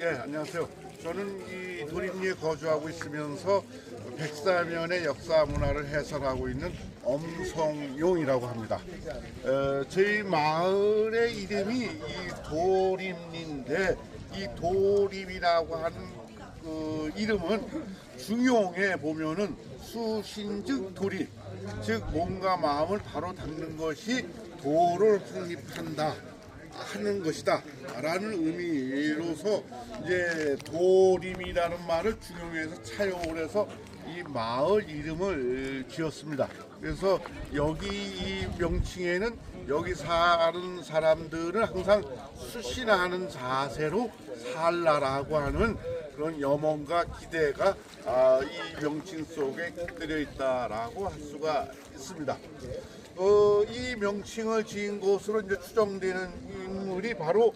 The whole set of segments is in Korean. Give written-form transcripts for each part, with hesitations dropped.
예, 안녕하세요. 저는 이 도림리에 거주하고 있으면서 백사면의 역사 문화를 해설하고 있는 엄성용이라고 합니다. 저희 마을의 이름이 이 도림리인데, 이 도림이라고 하는 그 이름은 중용에 보면은 수신즉 도리, 즉 몸과 마음을 바로 닦는 것이 도를 확립한다 하는 것이다 라는 의미로서 이제 도림이라는 말을 중용에서 차용을 해서 이 마을 이름을 지었습니다. 그래서 여기 이 명칭에는 여기 사는 사람들은 항상 수신하는 자세로 살라라고 하는 그런 염원과 기대가 이 명칭 속에 깃들여 있다라고 할 수가 있습니다. 이 명칭을 지은 것으로 이제 추정되는 인물이 바로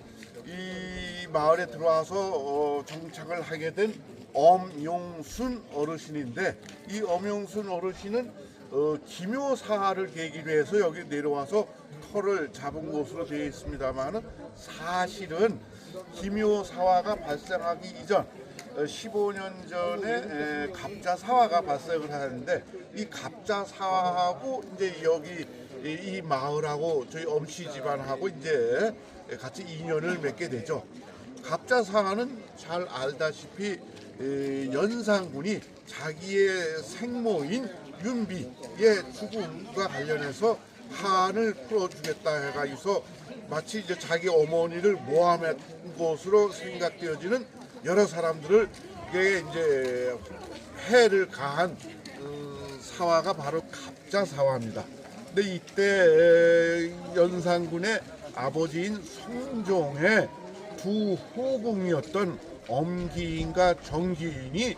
이 마을에 들어와서 정착을 하게 된 엄용순 어르신인데, 이 엄용순 어르신은 기묘사화를 계기로 해서 여기 내려와서 터를 잡은 것으로 되어 있습니다만은, 사실은 기묘사화가 발생하기 이전 15년 전에 갑자사화가 발생을 하는데, 이 갑자사화하고 이제 여기 이 마을하고 저희 엄씨 집안하고 이제 같이 인연을 맺게 되죠. 갑자사화는 잘 알다시피 연산군이 자기의 생모인 윤비의 죽음과 관련해서 한을 풀어주겠다 해가지고 마치 이제 자기 어머니를 모함한 것으로 생각되어지는 여러 사람들을 이제 해를 가한 사화가 바로 갑자사화입니다. 근데 이때 연산군의 아버지인 성종의 두 호궁이었던 엄기인과 정기인이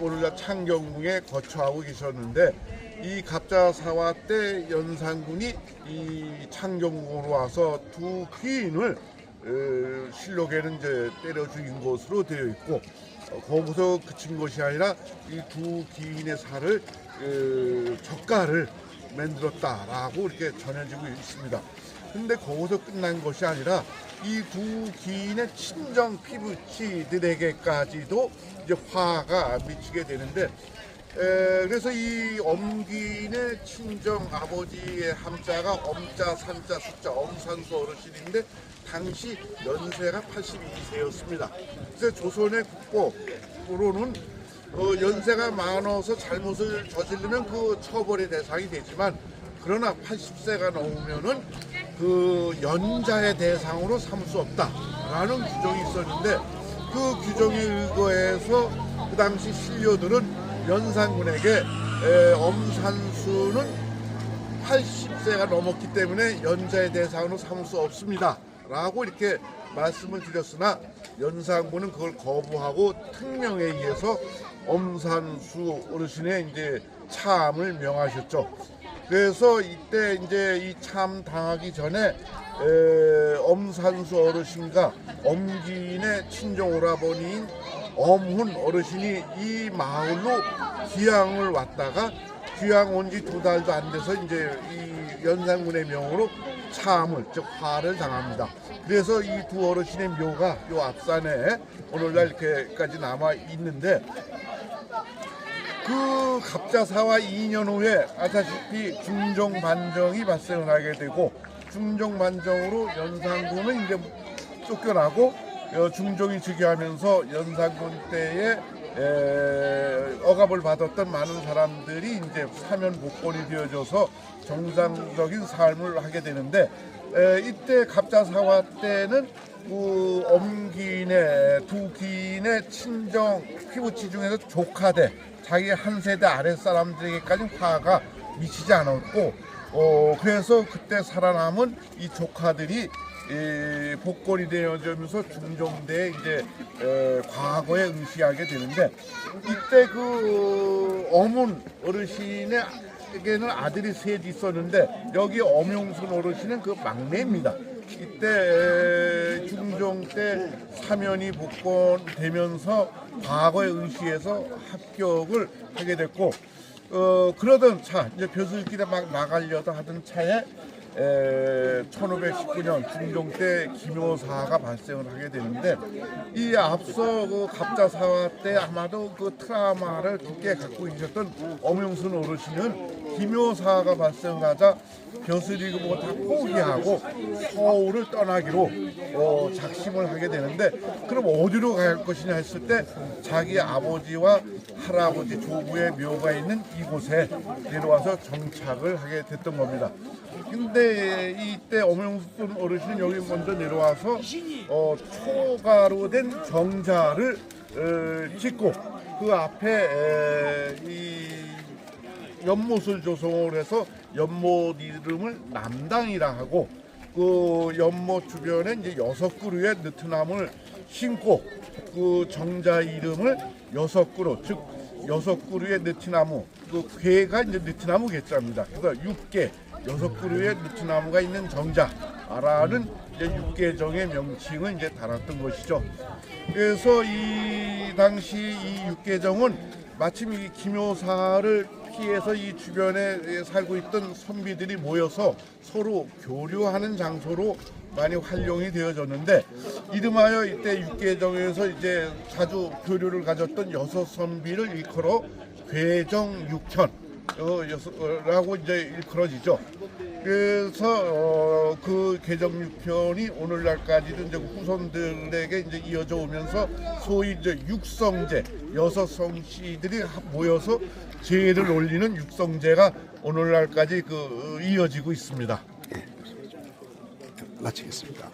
오늘날 창경궁에 거처하고 계셨는데, 이 갑자사화 때 연산군이 이 창경궁으로 와서 두 귀인을 실록에는 이제 때려 죽인 것으로 되어 있고, 거기서 그친 것이 아니라 이 두 귀인의 살을 젓갈을 만들었다라고 이렇게 전해지고 있습니다. 근데 거기서 끝난 것이 아니라 이 두 귀인의 친정 피부치들에게까지도 이제 화가 미치게 되는데, 그래서 이 엄기인의 친정 아버지의 함자가 엄자, 산자, 숫자, 엄산수 어르신인데 당시 연세가 82세였습니다. 그래서 조선의 국보로는 연세가 많아서 잘못을 저지르면 그 처벌의 대상이 되지만, 그러나 80세가 넘으면은 그 연자의 대상으로 삼을 수 없다라는 규정이 있었는데, 그 규정에 의거해서 그 당시 신료들은 연산군에게 엄산수는 80세가 넘었기 때문에 연자의 대상으로 삼을 수 없습니다 라고 이렇게 말씀을 드렸으나, 연산군은 그걸 거부하고 특명에 의해서 엄산수 어르신의 이제 참을 명하셨죠. 그래서 이때 이제 이 참 당하기 전에 엄산수 어르신과 엄기인의 친정 오라버니인 엄훈 어르신이 이 마을로 귀향을 왔다가, 귀향 온 지 2달도 안 돼서 이제 이 연산군의 명으로 참을, 즉 화를 당합니다. 그래서 이 두 어르신의 묘가 요 앞산에 오늘날 이렇게까지 남아 있는데, 그 갑자사화 2년 후에 아시다시피 중종반정이 발생을 하게 되고, 중종반정으로 연산군은 이제 쫓겨나고, 중종이 즉위하면서 연산군 때에 억압을 받았던 많은 사람들이 이제 사면 복권이 되어져서 정상적인 삶을 하게 되는데, 이때 갑자사화 때는 그 엄기인의 두 귀인의 친정 피부치 중에서 조카대, 자기 한 세대 아랫 사람들에게까지 화가 미치지 않았고, 그래서 그때 살아남은 이 조카들이 복권이 되어지면서 중종대에 이제 과거에 응시하게 되는데, 이때 그 어문 어르신에게는 아들이 셋이 있었는데, 여기 엄용순 어르신은 그 막내입니다. 이때 중종 때 사면이 복권되면서 과거에 응시해서 합격을 하게 됐고, 그러던 차, 이제 벼슬길에 막 나가려다 하던 차에 1519년 중종 때 기묘사가 발생을 하게 되는데, 이 앞서 그 갑자사화 때 아마도 그 트라우마를 깊게 갖고 계셨던 엄영순 어르신은 기묘사가 발생하자 벼슬이고 뭐 다 포기하고 서울을 떠나기로 작심을 하게 되는데, 그럼 어디로 갈 것이냐 했을 때 자기 아버지와 할아버지 조부의 묘가 있는 이곳에 내려와서 정착을 하게 됐던 겁니다. 근데 이때 엄영순 어르신은 여기 먼저 내려와서 초가로 된 정자를 짓고 그 앞에 이 연못을 조성을 해서 연못 이름을 남당이라 하고, 그 연못 주변에 이제 6그루의 느티나무를 심고 그 정자 이름을 6그루, 즉 6그루의 느티나무, 그 괴가 이제 느티나무 괴자입니다. 그래서 6개 6그루의 느티나무가 있는 정자라는 이제 육계정의 명칭을 이제 달았던 것이죠. 그래서 이 당시 이 육계정은 마침 이 기묘사를 피해서 이 주변에 살고 있던 선비들이 모여서 서로 교류하는 장소로 많이 활용이 되어졌는데, 이름하여 이때 육계정에서 이제 자주 교류를 가졌던 6선비를 일컬어 괴정육현 라고 이제 일컬어지죠. 그래서 그 괴정육현이 오늘날까지도 이제 후손들에게 이제 이어져 오면서 소위 이제 육성제, 6성씨들이 모여서 제를 올리는 육성제가 오늘날까지 이어지고 있습니다. 마치겠습니다.